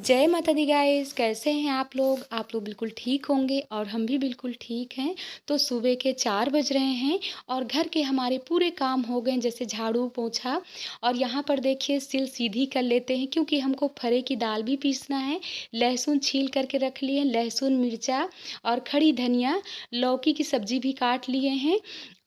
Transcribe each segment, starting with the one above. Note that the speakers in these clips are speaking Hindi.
जय माता दी गाइस, कैसे हैं आप लोग? आप लोग बिल्कुल ठीक होंगे और हम भी बिल्कुल ठीक हैं। तो सुबह के 4 बज रहे हैं और घर के हमारे पूरे काम हो गए, जैसे झाड़ू पोछा। और यहाँ पर देखिए सिल सीधी कर लेते हैं क्योंकि हमको फरे की दाल भी पीसना है। लहसुन छील करके रख लिए, लहसुन, मिर्चा और खड़ी धनिया, लौकी की सब्जी भी काट लिए हैं।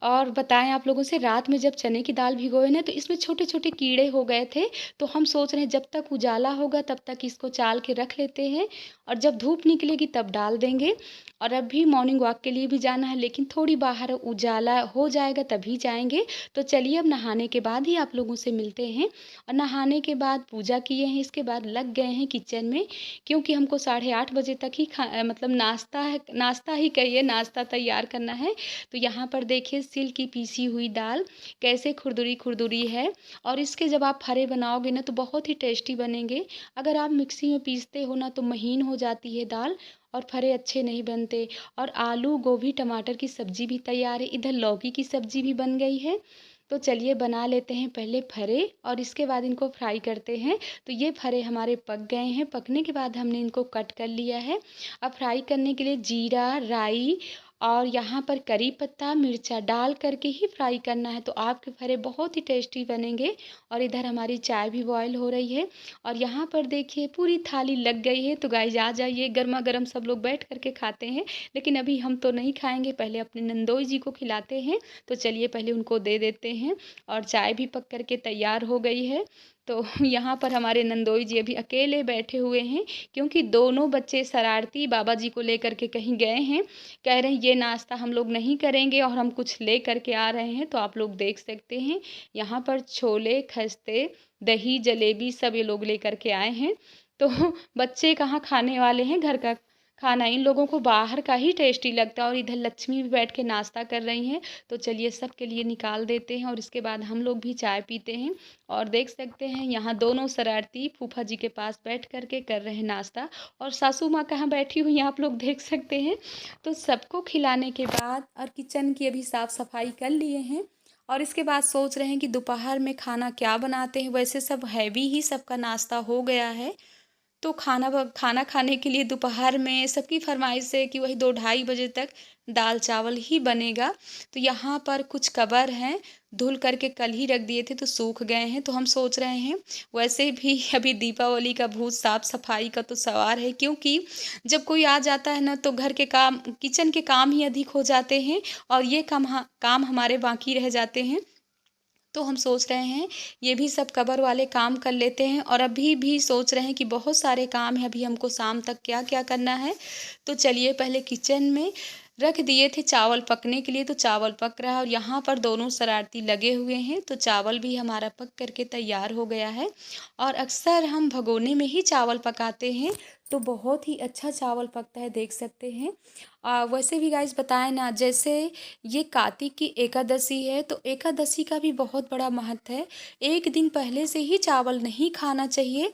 और बताएं आप लोगों से, रात में जब चने की दाल भिगोए ना तो इसमें छोटे छोटे कीड़े हो गए थे। तो हम सोच रहे हैं जब तक उजाला होगा तब तक इसको चाल के रख लेते हैं और जब धूप निकलेगी तब डाल देंगे। और अभी मॉर्निंग वॉक के लिए भी जाना है, लेकिन थोड़ी बाहर उजाला हो जाएगा तभी जाएंगे। तो चलिए अब नहाने के बाद ही आप लोगों से मिलते हैं। और नहाने के बाद पूजा किए हैं, इसके बाद लग गए हैं किचन में, क्योंकि हमको 8:30 बजे तक ही मतलब नाश्ता ही कहिए, नाश्ता तैयार करना है। तो यहाँ पर देखिए सिल की पीसी हुई दाल कैसे खुरदुरी खुरदुरी है। और इसके जब आप फरे बनाओगे ना तो बहुत ही टेस्टी बनेंगे। अगर आप मिक्सी में पीसते हो ना तो महीन हो जाती है दाल और फरे अच्छे नहीं बनते। और आलू, गोभी, टमाटर की सब्जी भी तैयार है, इधर लौकी की सब्जी भी बन गई है। तो चलिए बना लेते हैं पहले फरे और इसके बाद इनको फ्राई करते हैं। तो ये फरे हमारे पक गए हैं, पकने के बाद हमने इनको कट कर लिया है। अब फ्राई करने के लिए जीरा, राई और यहाँ पर करी पत्ता, मिर्चा डाल करके ही फ्राई करना है, तो आपके फरे बहुत ही टेस्टी बनेंगे। और इधर हमारी चाय भी बॉयल हो रही है और यहाँ पर देखिए पूरी थाली लग गई है। तो गाइस आ जाइए, गर्मा गर्म सब लोग बैठ करके खाते हैं। लेकिन अभी हम तो नहीं खाएंगे, पहले अपने नंदोई जी को खिलाते हैं। तो चलिए पहले उनको दे देते हैं। और चाय भी पक करके तैयार हो गई है। तो यहाँ पर हमारे नंदोई जी अभी अकेले बैठे हुए हैं, क्योंकि दोनों बच्चे शरारती बाबा जी को लेकर के कहीं गए हैं। कह रहे हैं ये नाश्ता हम लोग नहीं करेंगे और हम कुछ ले करके आ रहे हैं। तो आप लोग देख सकते हैं यहाँ पर छोले, खस्ते, दही, जलेबी सब ये लोग लेकर के आए हैं। तो बच्चे कहाँ खाने वाले हैं घर का खाना, इन लोगों को बाहर का ही टेस्टी लगता है। और इधर लक्ष्मी भी बैठ के नाश्ता कर रही हैं। तो चलिए सबके लिए निकाल देते हैं और इसके बाद हम लोग भी चाय पीते हैं। और देख सकते हैं यहाँ दोनों शरारती फूफा जी के पास बैठ करके कर रहे हैं नाश्ता। और सासू माँ कहाँ बैठी हुई हैं आप लोग देख सकते हैं। तो सबको खिलाने के बाद और किचन की अभी साफ़ सफाई कर लिए हैं। और इसके बाद सोच रहे हैं कि दोपहर में खाना क्या बनाते हैं। वैसे सब हैवी ही सबका नाश्ता हो गया है। तो खाना खाने के लिए दोपहर में सबकी फरमाइश है कि वही 2-2:30 बजे तक दाल चावल ही बनेगा। तो यहाँ पर कुछ कवर हैं, धुल करके कल ही रख दिए थे तो सूख गए हैं। तो हम सोच रहे हैं, वैसे भी अभी दीपावली का भूत साफ सफाई का तो सवार है, क्योंकि जब कोई आ जाता है ना तो घर के काम, किचन के काम ही अधिक हो जाते हैं और ये काम हमारे बाकी रह जाते हैं। तो हम सोच रहे हैं ये भी सब कवर वाले काम कर लेते हैं। और अभी भी सोच रहे हैं कि बहुत सारे काम है, अभी हमको शाम तक क्या क्या करना है। तो चलिए पहले किचन में रख दिए थे चावल पकने के लिए, तो चावल पक रहा है और यहाँ पर दोनों शरारती लगे हुए हैं। तो चावल भी हमारा पक करके तैयार हो गया है। और अक्सर हम भगोने में ही चावल पकाते हैं, तो बहुत ही अच्छा चावल पकता है, देख सकते हैं। वैसे भी गाइस बताएं ना, जैसे ये कार्तिक की एकादशी है तो एकादशी का भी बहुत बड़ा महत्व है। एक दिन पहले से ही चावल नहीं खाना चाहिए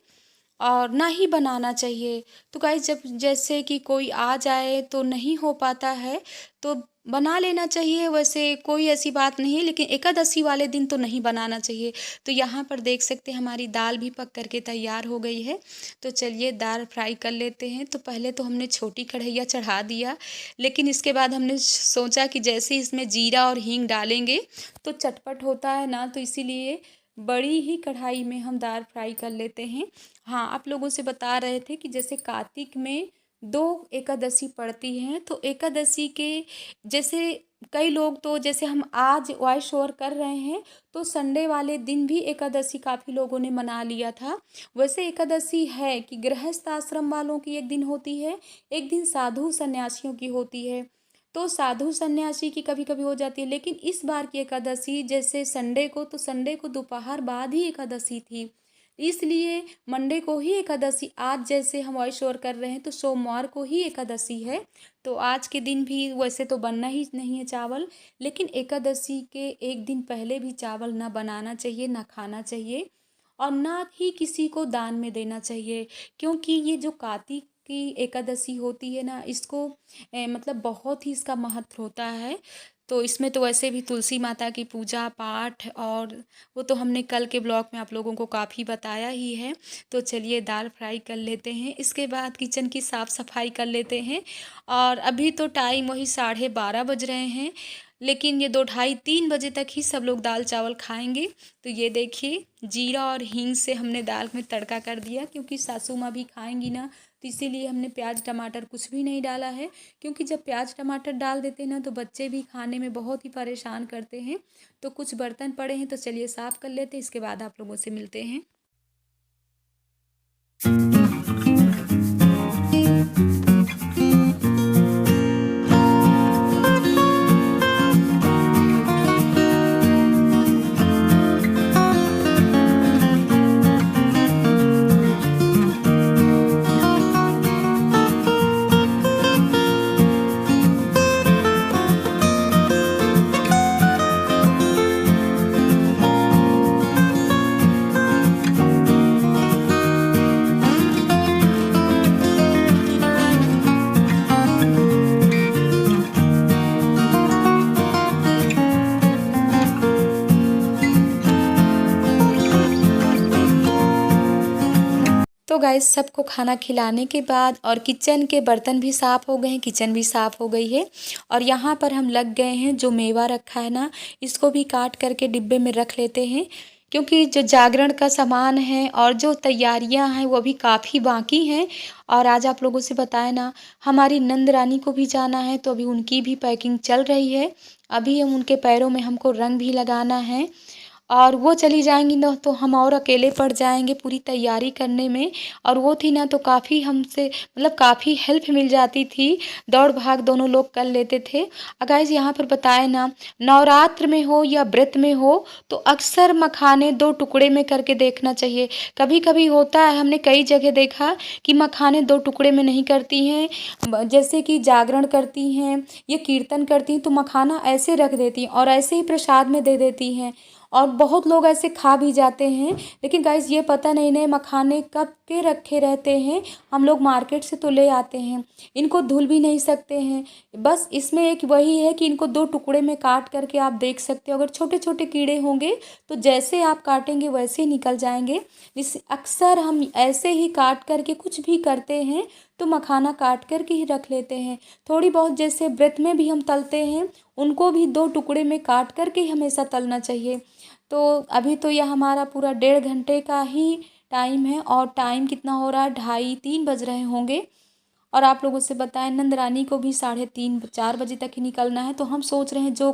और ना ही बनाना चाहिए। तो गाइस जब जैसे कि कोई आ जाए तो नहीं हो पाता है तो बना लेना चाहिए, वैसे कोई ऐसी बात नहीं है, लेकिन एकादशी वाले दिन तो नहीं बनाना चाहिए। तो यहाँ पर देख सकते हैं हमारी दाल भी पक करके तैयार हो गई है। तो चलिए दाल फ्राई कर लेते हैं। तो पहले तो हमने छोटी कढ़ैया चढ़ा दिया, लेकिन इसके बाद हमने सोचा कि जैसे इसमें जीरा और हींग डालेंगे तो चटपट होता है ना, तो इसीलिए बड़ी ही कढ़ाई में हम दाल फ्राई कर लेते हैं। हाँ, आप लोगों से बता रहे थे कि जैसे कार्तिक में 2 एकादशी पड़ती हैं, तो एकादशी के जैसे कई लोग, तो जैसे हम आज वॉइस ओवर कर रहे हैं तो संडे वाले दिन भी एकादशी काफ़ी लोगों ने मना लिया था। वैसे एकादशी है कि गृहस्थ आश्रम वालों की एक दिन होती है, एक दिन साधु सन्यासियों की होती है। तो साधु सन्यासी की कभी कभी हो जाती है, लेकिन इस बार की एकादशी जैसे संडे को, तो संडे को दोपहर बाद ही एकादशी थी, इसलिए मंडे को ही एकादशी। आज जैसे हम वॉइस ओवर कर रहे हैं तो सोमवार को ही एकादशी है। तो आज के दिन भी वैसे तो बनना ही नहीं है चावल, लेकिन एकादशी के एक दिन पहले भी चावल ना बनाना चाहिए, ना खाना चाहिए और ना ही किसी को दान में देना चाहिए। क्योंकि ये जो कार्तिक की एकादशी होती है ना, इसको मतलब बहुत ही इसका महत्व होता है। तो इसमें तो वैसे भी तुलसी माता की पूजा पाठ, और वो तो हमने कल के ब्लॉग में आप लोगों को काफ़ी बताया ही है। तो चलिए दाल फ्राई कर लेते हैं, इसके बाद किचन की साफ़ सफाई कर लेते हैं। और अभी तो टाइम वही 12:30 बज रहे हैं, लेकिन ये 2 ढाई 3 बजे तक ही सब लोग दाल चावल खाएंगे। तो ये देखिए जीरा और हींग से हमने दाल में तड़का कर दिया, क्योंकि सासू माँ भी खाएंगी ना, तो इसीलिए हमने प्याज टमाटर कुछ भी नहीं डाला है। क्योंकि जब प्याज टमाटर डाल देते हैं ना, तो बच्चे भी खाने में बहुत ही परेशान करते हैं। तो कुछ बर्तन पड़े हैं, तो चलिए साफ़ कर लेते हैं, इसके बाद आप लोगों से मिलते हैं। तो गाइस सबको खाना खिलाने के बाद और किचन के बर्तन भी साफ़ हो गए हैं, किचन भी साफ़ हो गई है। और यहाँ पर हम लग गए हैं, जो मेवा रखा है ना, इसको भी काट करके डिब्बे में रख लेते हैं। क्योंकि जो जागरण का सामान है और जो तैयारियां हैं वो अभी काफ़ी बाकी हैं। और आज आप लोगों से बताया ना, हमारी नंद रानी को भी जाना है, तो अभी उनकी भी पैकिंग चल रही है। अभी हम उनके पैरों में हमको रंग भी लगाना है, और वो चली जाएंगी ना, तो हम और अकेले पड़ जाएंगे पूरी तैयारी करने में। और वो थी ना, तो काफ़ी हमसे मतलब काफ़ी हेल्प मिल जाती थी, दौड़ भाग दोनों लोग कर लेते थे। गाइस यहाँ पर बताए ना, नवरात्र में हो या व्रत में हो, तो अक्सर मखाने 2 टुकड़े में करके देखना चाहिए। कभी कभी होता है, हमने कई जगह देखा कि मखाने 2 टुकड़े में नहीं करती हैं, जैसे कि जागरण करती हैं या कीर्तन करती हैं, तो मखाना ऐसे रख देती हैं और ऐसे ही प्रसाद में दे देती हैं। और बहुत लोग ऐसे खा भी जाते हैं। लेकिन गाइस ये पता नहीं नए मखाने कब के रखे रहते हैं, हम लोग मार्केट से तो ले आते हैं, इनको धुल भी नहीं सकते हैं। बस इसमें एक वही है कि इनको 2 टुकड़े में काट करके आप देख सकते हो, अगर छोटे छोटे कीड़े होंगे तो जैसे आप काटेंगे वैसे ही निकल जाएंगे। इस अक्सर हम ऐसे ही काट करके कुछ भी करते हैं, तो मखाना काट करके ही रख लेते हैं। थोड़ी बहुत जैसे व्रत में भी हम तलते हैं, उनको भी 2 टुकड़े में काट करके ही हमेशा तलना चाहिए। तो अभी तो यह हमारा पूरा 1.5 घंटे का ही टाइम है, और टाइम कितना हो रहा है, 2:30 3 बज रहे होंगे। और आप लोगों से बताएं, नंद रानी को भी 3:30 4 बजे तक ही निकलना है, तो हम सोच रहे हैं जो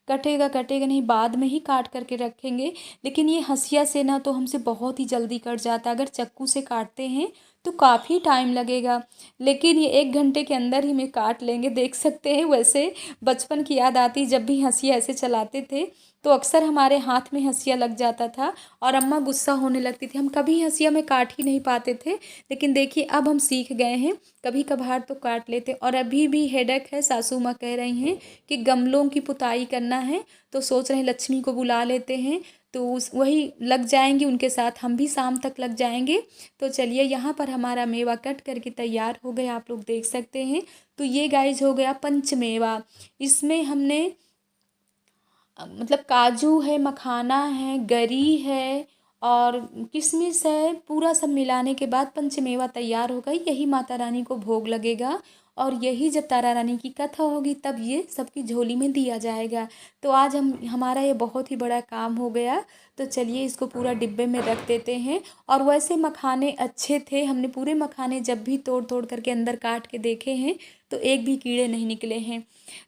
कटेगा कटेगा नहीं, बाद में ही काट करके रखेंगे। लेकिन ये हंसिया से ना तो हमसे बहुत ही जल्दी कट जाता है, अगर चाकू से काटते हैं तो काफ़ी टाइम लगेगा। लेकिन ये 1 घंटे के अंदर ही में काट लेंगे, देख सकते हैं। वैसे बचपन की याद आती, जब भी हंसिया ऐसे चलाते थे तो अक्सर हमारे हाथ में हंसिया लग जाता था, और अम्मा गुस्सा होने लगती थी, हम कभी हंसिया में काट ही नहीं पाते थे। लेकिन देखिए अब हम सीख गए हैं, कभी कभार तो काट लेते। और अभी भी हेडेक है, सासू माँ कह रही हैं कि गमलों की पुताई करना है, तो सोच रहे हैं लक्ष्मी को बुला लेते हैं, तो उस वही लग जाएंगी उनके साथ, हम भी शाम तक लग जाएंगे। तो चलिए यहाँ पर हमारा मेवा कट करके तैयार हो गया, आप लोग देख सकते हैं। तो ये गाइज हो गया पंचमेवा। इसमें हमने मतलब काजू है, मखाना है, गरी है और किशमिश है, पूरा सब मिलाने के बाद पंचमेवा तैयार होगा। यही माता रानी को भोग लगेगा, और यही जब तारा रानी की कथा होगी तब ये सबकी झोली में दिया जाएगा। तो आज हमारा ये बहुत ही बड़ा काम हो गया। तो चलिए इसको पूरा डिब्बे में रख देते हैं। और वैसे मखाने अच्छे थे, हमने पूरे मखाने जब भी तोड़ तोड़ करके अंदर काट के देखे हैं, तो एक भी कीड़े नहीं निकले हैं।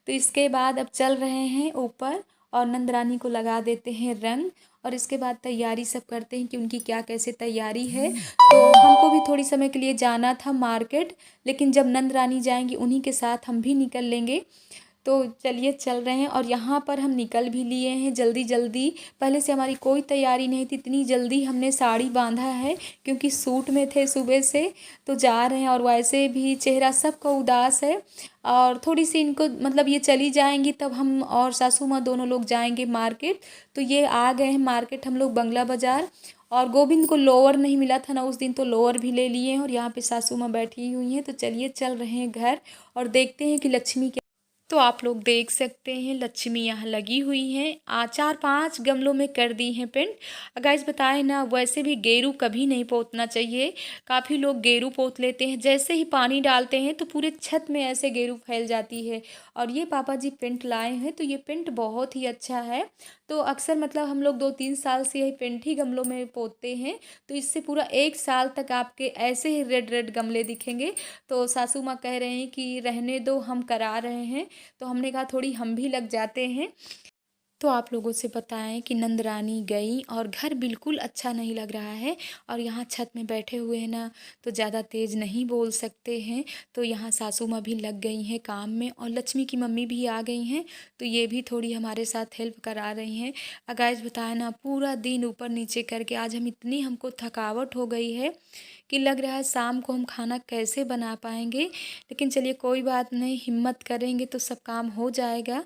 तो इसके बाद अब चल रहे हैं ऊपर, और नंद रानी को लगा देते हैं रंग, और इसके बाद तैयारी सब करते हैं कि उनकी क्या कैसे तैयारी है। तो हमको भी थोड़ी समय के लिए जाना था मार्केट, लेकिन जब नंद रानी जाएंगी उन्हीं के साथ हम भी निकल लेंगे। तो चलिए चल रहे हैं, और यहाँ पर हम निकल भी लिए हैं जल्दी जल्दी। पहले से हमारी कोई तैयारी नहीं थी, इतनी जल्दी हमने साड़ी बांधा है क्योंकि सूट में थे सुबह से। तो जा रहे हैं, और वैसे भी चेहरा सबका उदास है। और थोड़ी सी इनको मतलब ये चली जाएंगी, तब हम और सासू माँ दोनों लोग जाएंगे मार्केट। तो ये आ गए हैं मार्केट हम लोग, बंगला बाज़ार। और गोविंद को लोअर नहीं मिला था ना उस दिन, तो लोअर भी ले लिए हैं। और यहाँ पे सासू माँ बैठी हुई हैं। तो चलिए चल रहे हैं घर, और देखते हैं कि लक्ष्मी तो आप लोग देख सकते हैं लक्ष्मी यहाँ लगी हुई हैं। 4-5 गमलों में कर दी हैं पेंट। गाइस बताएं ना, वैसे भी गेरू कभी नहीं पोतना चाहिए। काफ़ी लोग गेरू पोत लेते हैं, जैसे ही पानी डालते हैं तो पूरे छत में ऐसे गेरू फैल जाती है। और ये पापा जी पेंट लाए हैं, तो ये पेंट बहुत ही अच्छा है। तो अक्सर मतलब हम लोग 2-3 साल से यही पेंट ही गमलों में पोतते हैं। तो इससे पूरा 1 साल तक आपके ऐसे ही रेड रेड गमले दिखेंगे। तो सासू माँ कह रहे हैं कि रहने दो, हम करा रहे हैं। तो हमने कहा थोड़ी हम भी लग जाते हैं। तो आप लोगों से बताएं कि नंदरानी गई और घर बिल्कुल अच्छा नहीं लग रहा है। और यहाँ छत में बैठे हुए हैं ना, तो ज़्यादा तेज़ नहीं बोल सकते हैं। तो यहाँ सासू माँ भी लग गई हैं काम में और लक्ष्मी की मम्मी भी आ गई हैं। तो ये भी थोड़ी हमारे साथ हेल्प करा रही हैं। गाइस बताएं ना, पूरा दिन ऊपर नीचे करके आज हम इतनी हमको थकावट हो गई है कि लग रहा है शाम को हम खाना कैसे बना पाएंगे। लेकिन चलिए कोई बात नहीं, हिम्मत करेंगे तो सब काम हो जाएगा।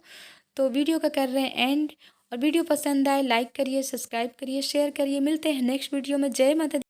तो वीडियो का कर रहे हैं एंड। और वीडियो पसंद आए लाइक करिए, सब्सक्राइब करिए, शेयर करिए। मिलते हैं नेक्स्ट वीडियो में। जय माता दी।